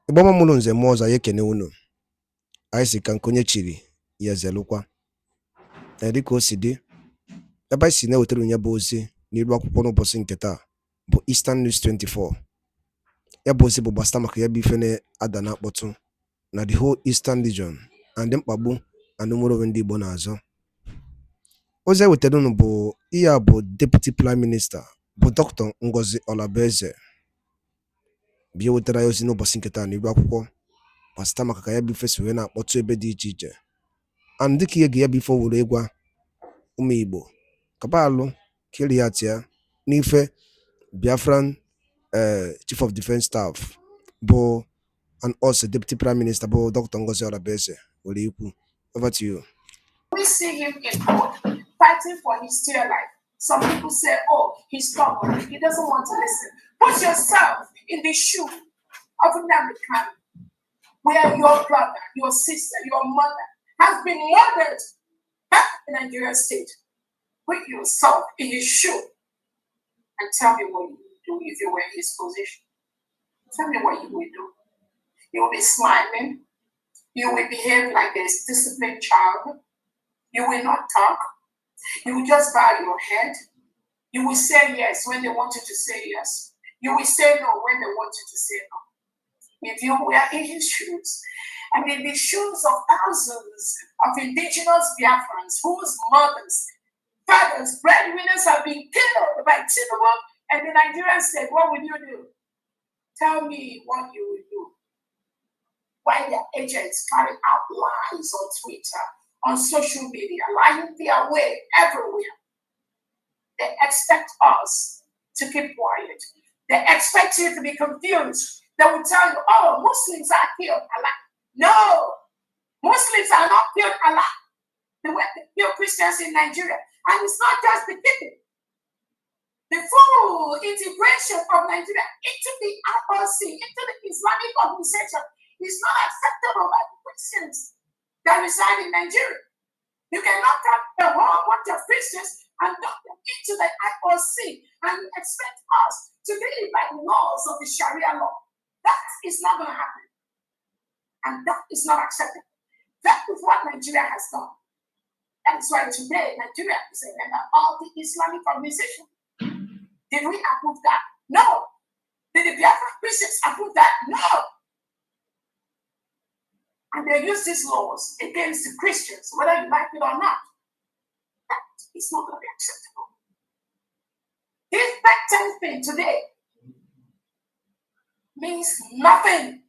Iboma mulu nze moza yekene unu. Aisi kankonye chiri yezelukwa. Dịka o si dị, ebe anyị si na-ewetara onye bụ ozi n'iru akwụkwọ n'ụbọchị nke taa bụ Eastern News 24. Ya bụ ozi bụ gbasara maka ya bụ ife na-ada na akpọtụ na the whole Eastern region and mkpagbu and nwere onwe ndị Igbo na-azọ. Ozi e wetara unu bụ ihe a bụ Deputy Prime Minister bụ Dr. NGOZI ORABUEZE bụ wetara ya ozi n'ụbọchị nke taa n'iru akwụkwọ gbasara maka ka ya bụ ife si wee na-akpọtụ ebe dị iche iche. And dịka ihe ga ya bụ ife were ịgwa ụmụ Igbo kabalụ kiri ya tia n'ife Biafran Chief of Defense Staff bụ and also Deputy Prime Minister bụ Dr. NGOZI ORABUEZE were ikwu. Over to you. We see him in court fighting for his still life. Some people say, oh, he's stubborn. He doesn't want to listen. Put yourself in the shoe of an American where your brother, your sister, your mother has been murdered in Nigeria state. Put yourself in his shoe and tell me what you would do if you were in his position. Tell me what you would do. You will be smiling. You will behave like a disciplined child. You will not talk. You will just bow your head. You will say yes when they want you to say yes. You will say no when they want you to say no. If you were in his shoes, and in the shoes of thousands of indigenous Biafrans whose mothers, fathers, breadwinners have been killed by Tinubu and the Nigerian state, what would you do? Tell me what you would do. Why the agents carry out lies on Twitter, on social media, lying their way everywhere. They expect us to keep quiet. They expect you to be confused. They will tell you, oh, Muslims are killed alive. No, Muslims are not killed alive. They were killed Christians in Nigeria. And it's not just the killing. The full integration of Nigeria into the IOC, into the Islamic organization, is not acceptable by the Christians that reside in Nigeria. You cannot have a whole bunch of Christians and knock them into the IOC and expect us to live by the laws of the Sharia law. That is not going to happen. And that is not acceptable. That is what Nigeria has done. That is why today Nigeria is a member of the Islamic organization. Did we approve that? No. Did the Biafra Christians approve that? No. And they use these laws against the Christians, whether you like it or not. That is not going to be acceptable. This back thing today means nothing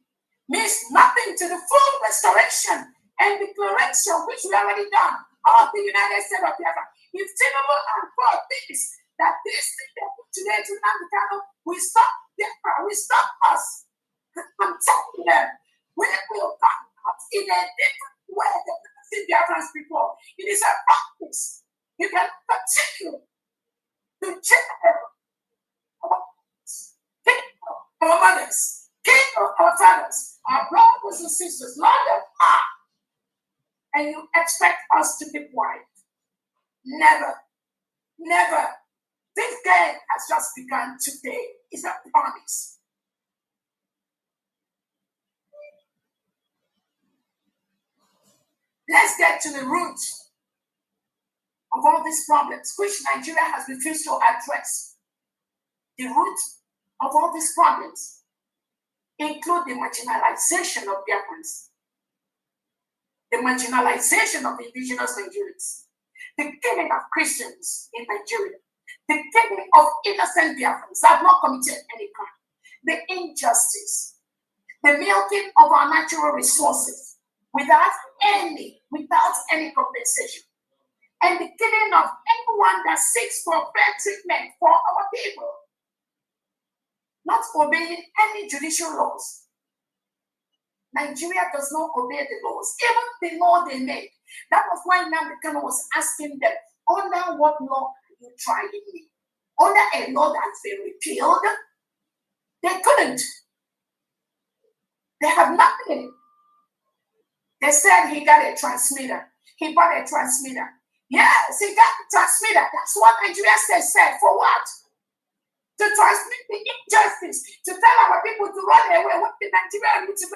to the full restoration and declaration which we already done of the United States of Biafra. If Tinubu and God thinks that this thing they put today to Namikano will stop Biafra, will stop us, I'm telling them, we will come out in a different way than we've seen Biafrans before. It is a practice. You can continue to check our mothers, kill our fathers, our brothers and sisters, love them up. And you expect us to be quiet. Never, never. This game has just begun today. It's a promise. Let's get to the root of all these problems, which Nigeria has refused to address. The root of all these problems include the marginalization of Biafrans, the marginalization of indigenous Nigerians, the killing of Christians in Nigeria, the killing of innocent Biafrans that have not committed any crime, the injustice, the milking of our natural resources without any compensation, and the killing of anyone that seeks for fair treatment for our people, not obeying any judicial laws. Nigeria does not obey the laws, even the law they made. That was why Namikano was asking them, under what law are you trying me? Under a law that's been repealed? They couldn't. They have nothing. They said he got a transmitter. He bought a transmitter. Yes, he got a transmitter. That's what Nigeria said. For what? to transmit the injustice, to tell our people to run away with the Nigerian youth.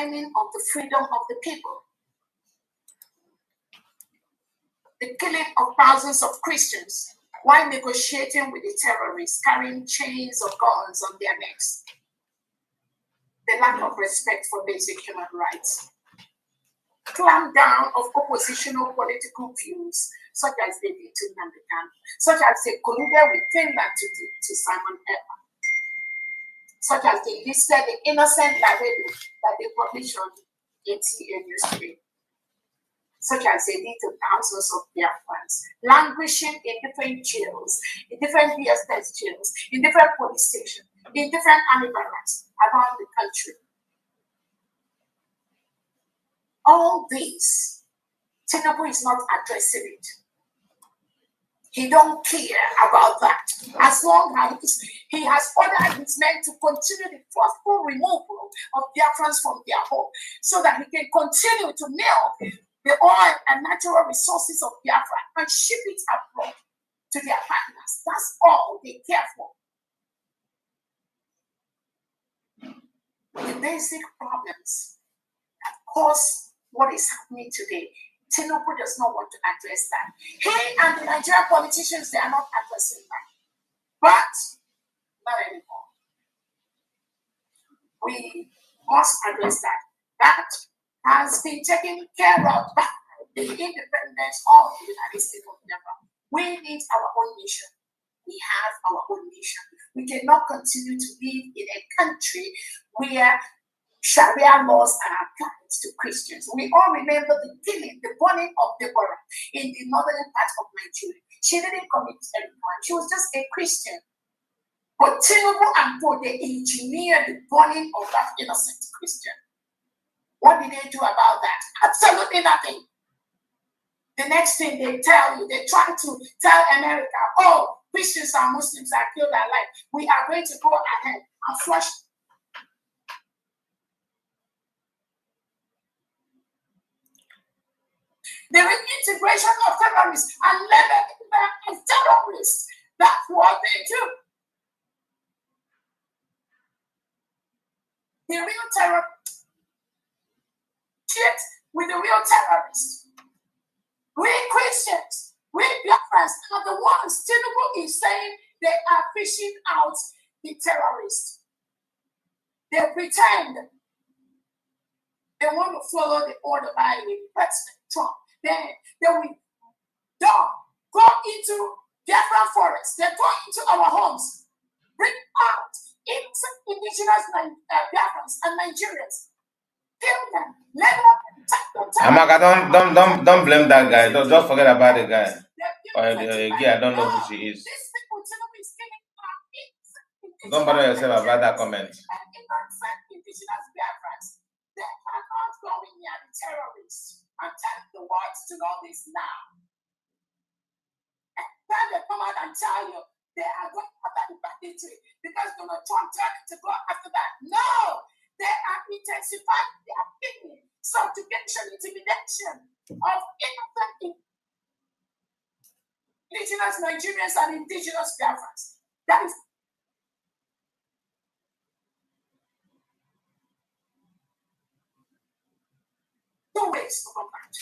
Of the freedom of the people. The killing of thousands of Christians while negotiating with the terrorists carrying chains of guns on their necks. The lack of respect for basic human rights. Clamp down of oppositional political views, such as they did to Namdekan, such as they colluded with Finland to Simon Eber, such as they listed the innocent Laredo that they published on ATN yesterday, such as they did to thousands of Biafrans, languishing in different jails, in different DSS jails, in different police stations, in different army barracks around the country. All this, Tinubu is not addressing it. He don't care about that. As long as he has ordered his men to continue the forceful removal of Biafrans from their home, so that he can continue to milk the oil and natural resources of Biafra and ship it abroad to their partners. That's all they care for. The basic problems that cause what is happening today, Tinubu does not want to address that. He and the Nigerian politicians, they are not addressing that. But not anymore. We must address that. That has been taken care of by the independence of the United States of America. We need our own nation. We have our own nation. We cannot continue to live in a country where Sharia laws are applied to Christians. We all remember the killing, the burning of Deborah in the northern part of Nigeria. She didn't commit any crime. She was just a Christian. But Tinubu and Co, they engineered the burning of that innocent Christian. What did they do about that? Absolutely nothing. The next thing they tell you, they try to tell America, oh, Christians and Muslims are killed alive. We are going to go ahead and flush. The reintegration of terrorists and labeling them as terrorists. That's what they do. The real terror shit with the real terrorists. We Christians, we Biafrans are the ones Tinubu is saying they are fishing out the terrorists. They pretend they want to follow the order by President Trump. Then they will go into Biafra forest. They go into our homes, bring out innocent indigenous Biafrans and Nigerians. Kill them, let them, take them. Amaka, don't blame that guy. Don't forget about the guy. They Again, I don't know who she is. Don't bother yourself about that comment. Indigenous Biafrans, they are not going near the terrorists. I'm telling the world to know this now. And then they come out and tell you they are going after the banditry because Donald Trump tried to go after that. No, they are intensifying their opinion, subjugation, intimidation of innocent indigenous Nigerians and indigenous Biafrans. That is two ways to combat.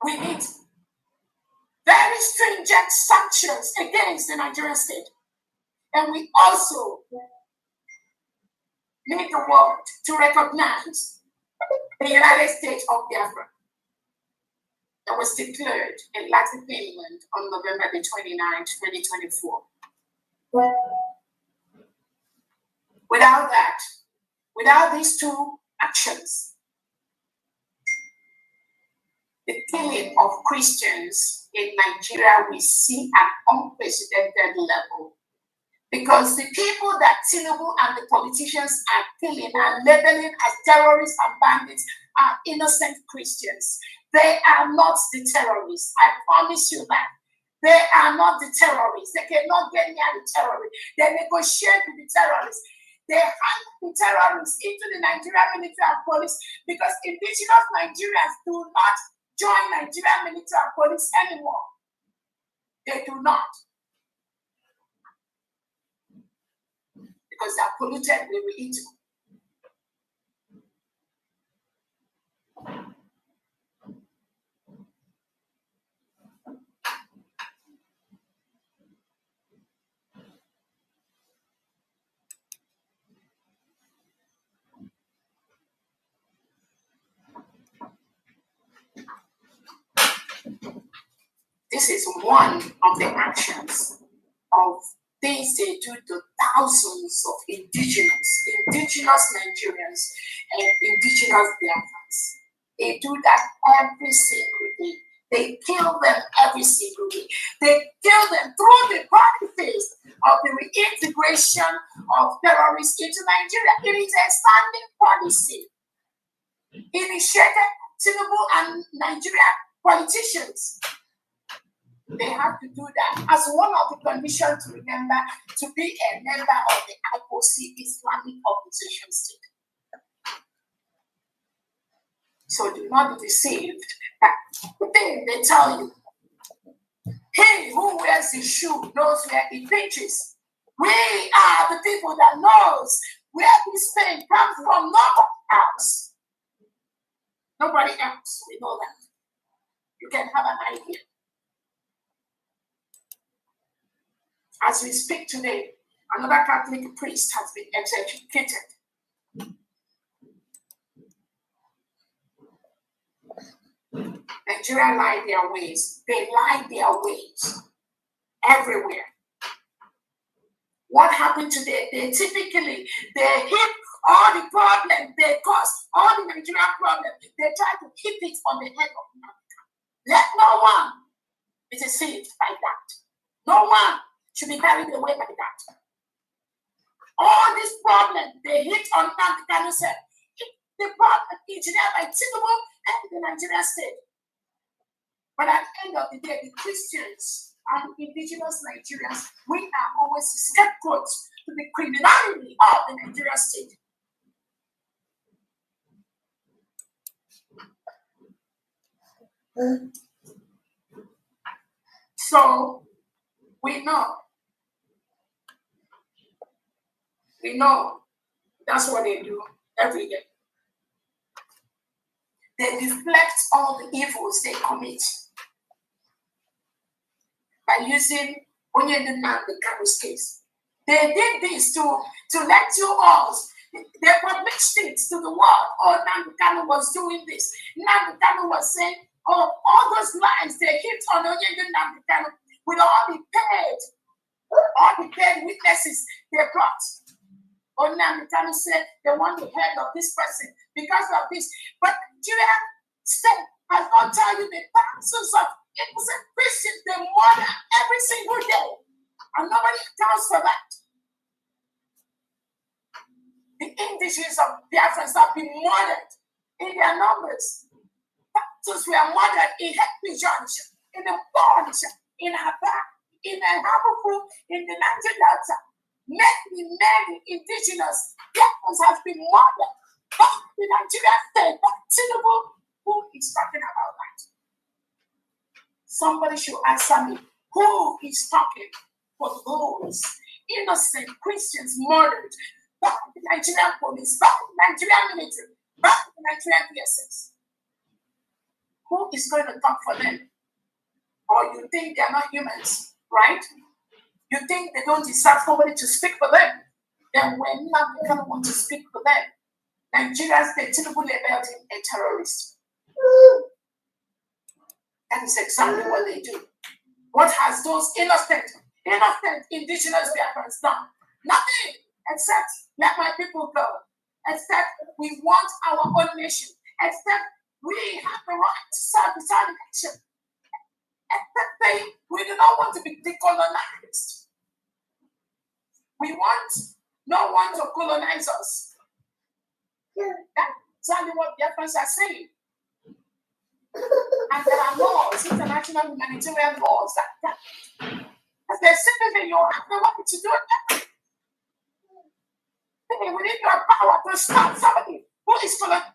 We need very stringent sanctions against the Nigerian state. And we also need the world to recognize the United States of Biafra that was declared in Latin Finland on November the 29th, 2024. Without that, without these two actions, the killing of Christians in Nigeria we see at unprecedented level. Because the people that Tinubu and the politicians are killing and labeling as terrorists and bandits are innocent Christians. They are not the terrorists. I promise you that. They are not the terrorists. They cannot get near the terrorists. They negotiate with the terrorists. They hand the terrorists into the Nigerian military and police because indigenous Nigerians do not join Nigerian military and police anymore. They do not. Because they are polluted, they will eat you. This is one of the actions of things they do to thousands of indigenous Nigerians and indigenous Biafrans. They do that every single day. They kill them every single day. They kill them through the party phase of the reintegration of terrorists into Nigeria. It is a standing policy initiated Tinubu and Nigerian politicians. They have to do that as one of the conditions to remember to be a member of the IOC Islamic Organization state. So do not be deceived that they tell you, he who wears the shoe knows where it pinches. We are the people that knows where this pain comes from. Nobody else. Nobody else. We know that. You can have an idea. As we speak today, another Catholic priest has been executed. Nigeria lie their ways. They lie their ways everywhere. What happened today? They typically, they hit all the problems they cause, all the Nigerian problems. They try to hit it on the head of America. Let no one be deceived by that. No one should be carried away by that. All these problems they hit on Nnamdi said, the problem engineered by Tinubu and the Nigerian state. But at the end of the day, the Christians and indigenous Nigerians, we are always scapegoats to the criminality of the Nigerian state. So we know that's what they do every day. They deflect all the evils they commit by using Onyedu Nnamdi case. They did this to let you all. They published it to the world. Oh, Nnamdi was doing this. Nnamdi was saying, oh, all those lies they hit on Onyedu Nnamdi with all the paid witnesses they brought. Oh, now the time say they want the head of this person because of this. But Nigeria state has not tell you the thousands of innocent Christians they murder every single day. And nobody accounts for that. The indigenous of Biafra have been murdered in their numbers. Thousands were murdered in Hackney Junction, in the Bunch, in Aba, in Habuku, in the Niger Delta. Many indigenous Biafrans have been murdered. But the Nigerian state, but Tinubu, who is talking about that? Somebody should answer me. Who is talking for those innocent Christians murdered by the Nigerian police, by the Nigerian military, by the Nigerian PSS? Who is going to talk for them? Or you think they're not humans, right? You think they don't deserve somebody to speak for them? Then we're not going to want to speak for them. Nigerians, they typically labeled him a terrorist. That is exactly what they do. What has those innocent indigenous Biafrans done? Nothing, except let my people go. Except we want our own nation. Except we have the right to self-determination. Except we do not want to be decolonized. We want no one to colonize us. That's exactly what Biafrans are saying. And there are laws, international humanitarian laws that as they simply you have the right to do that. We need your power to stop somebody who is colonizing.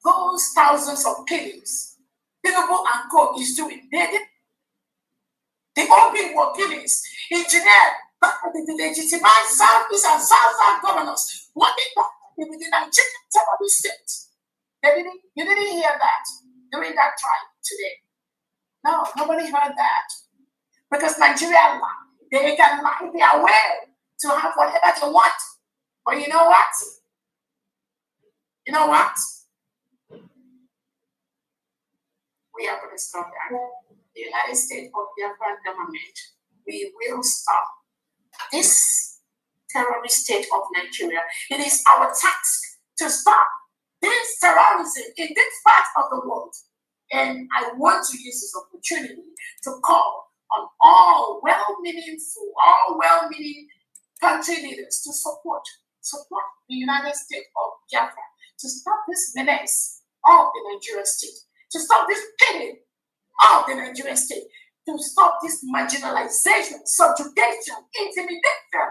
Those thousands of killings, Tinubu and Co is doing. The open war killings, engineered by the legitimized Southeast and Southern governors, wanting to with the Nigerian terrorist state. You didn't hear that during that trial today. No, nobody heard that. Because Nigeria lie. They can lie their way to have whatever they want. But you know what? You know what? We are going to stop that. The United States of Biafra government, we will stop this terrorist state of Nigeria. It is our task to stop this terrorism in this part of the world. And I want to use this opportunity to call on all well-meaning country leaders to support the United States of Biafra to stop this menace of the Nigerian state, to stop this killing of the Nigerian state, to stop this marginalization, subjugation, intimidation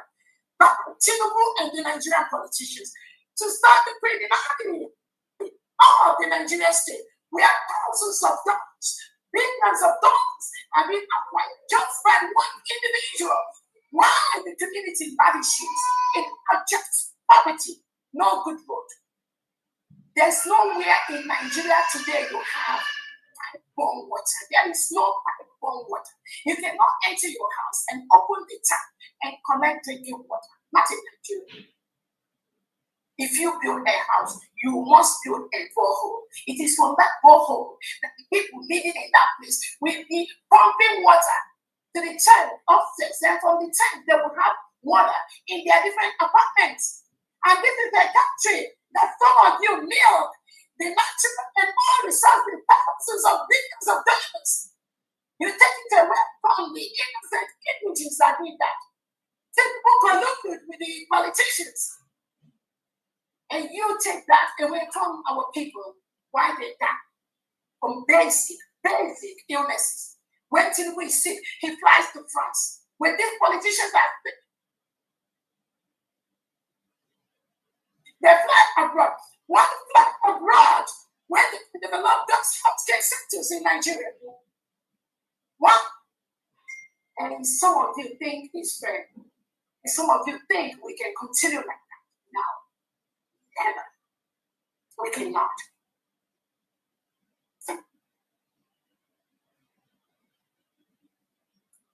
by Tinubu and the Nigerian politicians, to stop the criminality of the Nigerian state, where thousands of dollars, billions of dollars are being acquired just by one individual. Why the community lavishes in abject poverty, no good road. There's nowhere in Nigeria today you have pipe-borne water. There is no pipe-borne water. You cannot enter your house and open the tap and collect drinking water. Not in Nigeria. If you build a house, you must build a borehole. It is from that borehole that the people living in that place will be pumping water to the tank upstairs, and from the tank they will have water in their different apartments. And this is a country that some of you milk the natural and all resources, thousands of billions of dollars. You take it away from the innocent individuals that did that. Some people colluded with the politicians. And you take that away from our people. Why they die? From basic illnesses. When Tinubu is sick, he flies to France. When these politicians are sick, they fly abroad. One fly abroad when they develop those healthcare centers in Nigeria. One. And some of you think it's fair. And some of you think we can continue like that. No. Never. We cannot.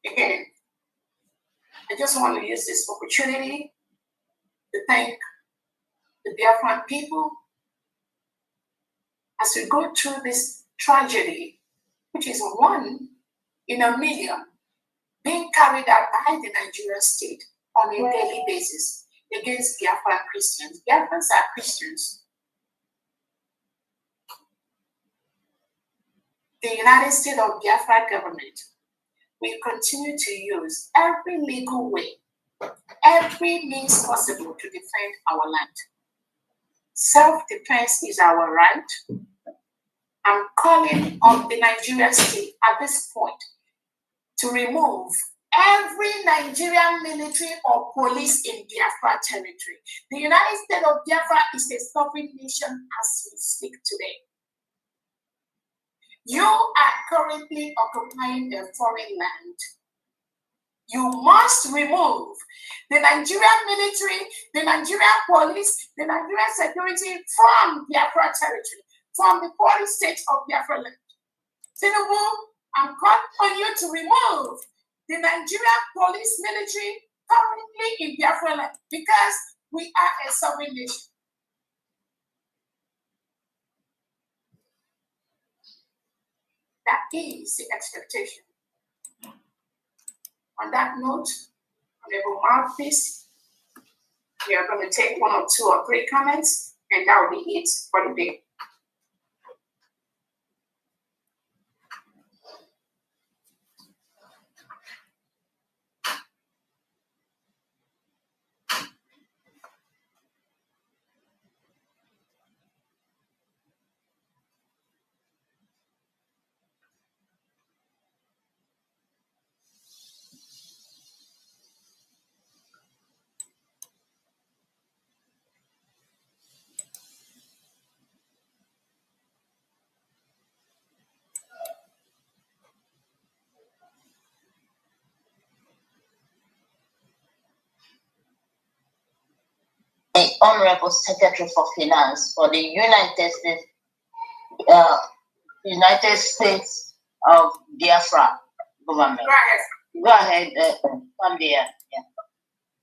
Again, I just want to use this opportunity to thank the Biafran people as we go through this tragedy, which is 1 in a million, being carried out by the Nigerian state on a daily basis against Biafran Christians. Biafrans are Christians. The United States of Biafra government will continue to use every legal way, every means possible to defend our land. Self-defense is our right. I'm calling on the Nigerian state at this point to remove every Nigerian military or police in Biafra territory. The United States of Biafra is a sovereign nation as we speak today. You are currently occupying a foreign land. You must remove the Nigerian military, the Nigerian police, the Nigerian security from Biafra territory, from the foreign states of Biafra land. Tinubu, I'm calling on you to remove the Nigerian police military currently in Biafra land because we are a sovereign nation. That is the expectation. On that note, Honorable Mouthpiece, we are going to take 1 or 2 or 3 comments, and that will be it for the day. The Honorable Secretary for Finance for the United States of Biafra government. Go ahead. Go ahead, come there. Yeah.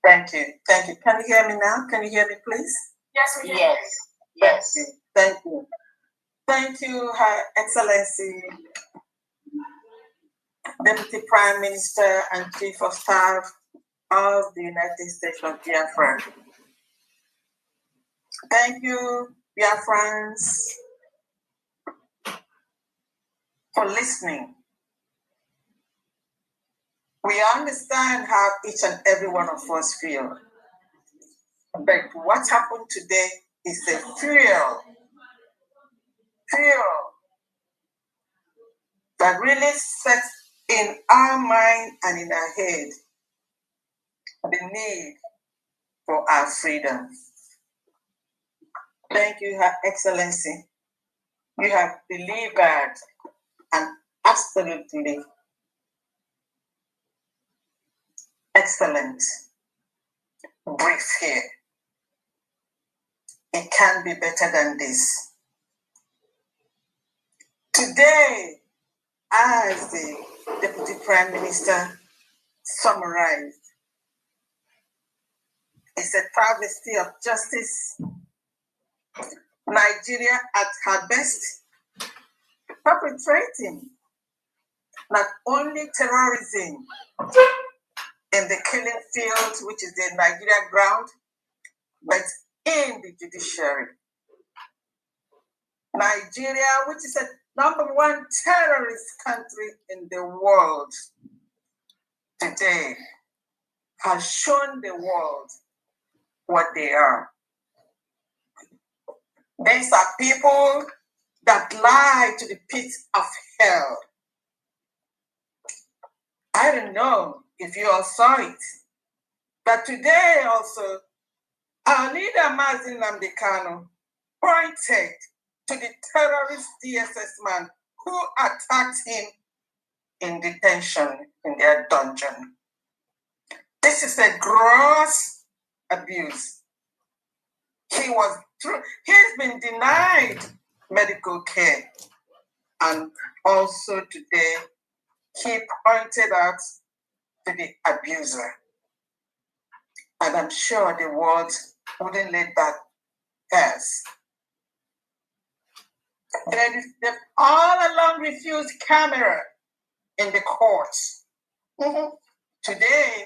Thank you. Thank you. Can you hear me now? Can you hear me, please? Yes, we Yes. Yes. Thank you. Thank you, Her Excellency, Deputy Prime Minister and Chief of Staff of the United States of Biafra. Thank you, Biafrans, for listening. We understand how each and every one of us feel. But what happened today is a fuel that really sets in our mind and in our head the need for our freedom. Thank you, Her Excellency. You have delivered an absolutely excellent brief here. It can be better than this. Today, as the Deputy Prime Minister summarized, it's a travesty of justice. Nigeria at her best, perpetrating not only terrorism in the killing fields, which is the Nigerian ground, but in the judiciary. Nigeria, which is a #1 terrorist country in the world today, has shown the world what they are. These are people that lie to the pit of hell. I don't know if you all saw it, but today also, our leader, Mazi Nnamdi Kanu, pointed to the terrorist DSS man who attacked him in detention in their dungeon. This is a gross abuse. He's been denied medical care. And also today, he pointed out to the abuser. And I'm sure the world wouldn't let that pass. They've all along refused camera in the courts. Today,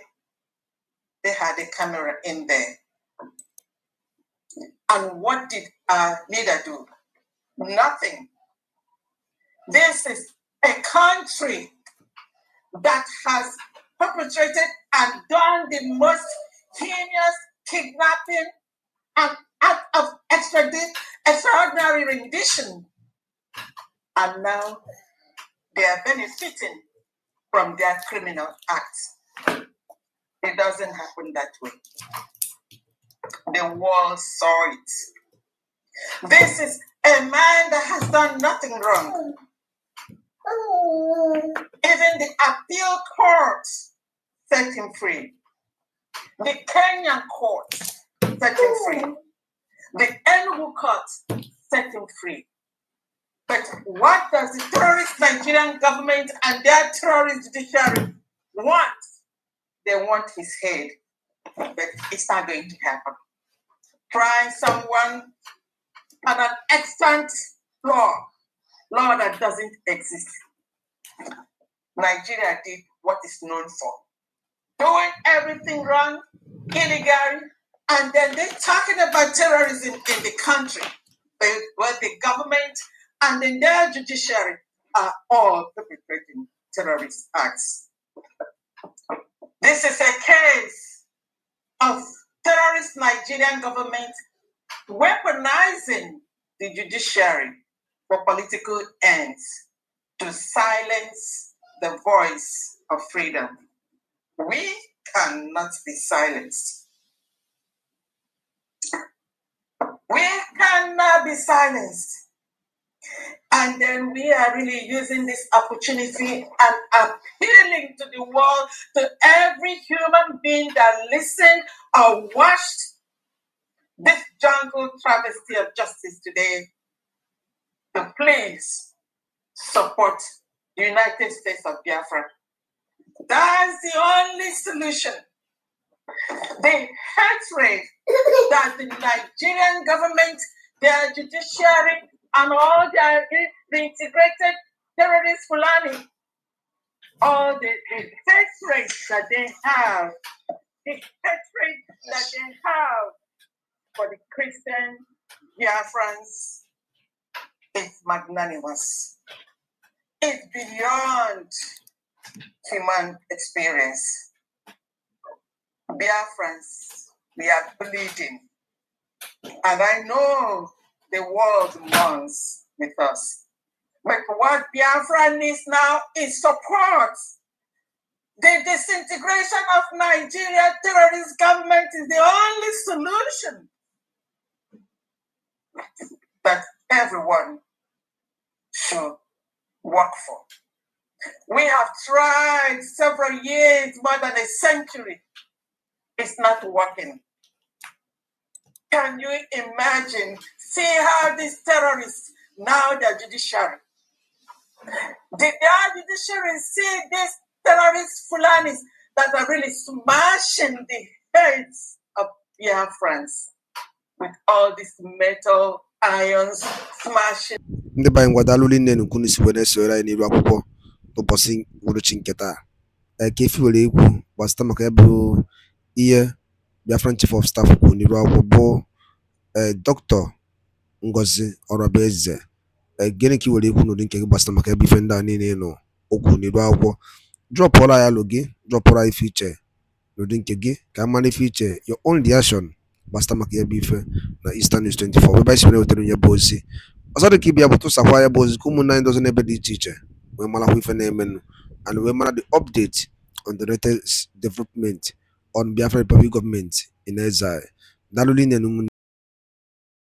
they had a camera in there. And what did our leader do? Nothing. This is a country that has perpetrated and done the most heinous kidnapping and act of extraordinary rendition. And now they are benefiting from their criminal acts. It doesn't happen that way. The world saw it. This is a man that has done nothing wrong. Even the appeal court set him free. The Kenyan court set him free. The NGOZI court set him free. But what does the terrorist Nigerian government and their terrorist judiciary want? They want his head. But it's not going to happen. Try someone on an extant law that doesn't exist. Nigeria did what it's known for. Doing everything wrong, illegally, and then they're talking about terrorism in the country. Where the government and then their judiciary are all perpetrating terrorist acts. This is a case of terrorist Nigerian government weaponizing the judiciary for political ends to silence the voice of freedom. We cannot be silenced. We cannot be silenced. And then we are really using this opportunity and appealing to the world, to every human being that listened or watched this jungle travesty of justice today, to please support the United States of Biafra. That's the only solution. The hatred that the Nigerian government, their judiciary, and all their integrated terrorist Fulani, all the hatred that they have, for the Christian Biafrans is magnanimous. It's beyond human experience. Biafrans, we are bleeding. And I know the world mourns with us. But what Biafra needs now is support. The disintegration of Nigeria terrorist government is the only solution that everyone should work for. We have tried several years, more than a century. It's not working. Can you imagine? See how these terrorists, now their judiciary. Did their judiciary see these terrorist Fulanis that are really smashing the heads of Biafrans with all these metal irons smashing? ndị be anyị ngwada alụli nne n'ukwu n'isi wee na-esoro anyị n'iru akwụkwọ n'ụbọchị uhuruchi nke taa ka efi were ikwu gbasịta maka ya bụ ihe Biafran Chief of Staff kwuru n'iru akwụkwọ bụ Dr. NGOZI ORABUEZE. Gịnị ka i were ikwu n'ụdị nke gị gbasịta maka ya bụ ife ndị a niile nọ okwu n'iru akwụkwọ? Drọpụọla ya alụ gị, drọpụọla ife iche n'ụdị nke gị ka a mara ife iche your own reaction gbasịta maka ya bụ ife na Eastern News 24 ebe anyị si wetara onye bụ ozi ọzọ dị ka ịbịa bụ tụsakwa ya bụ ozi ka ụmụnne anyị dozi n'ebe dị iche iche wee marakwa ife na-emenụ and wee mara the update on the latest development on Biafra Republic government in exile. Dalụ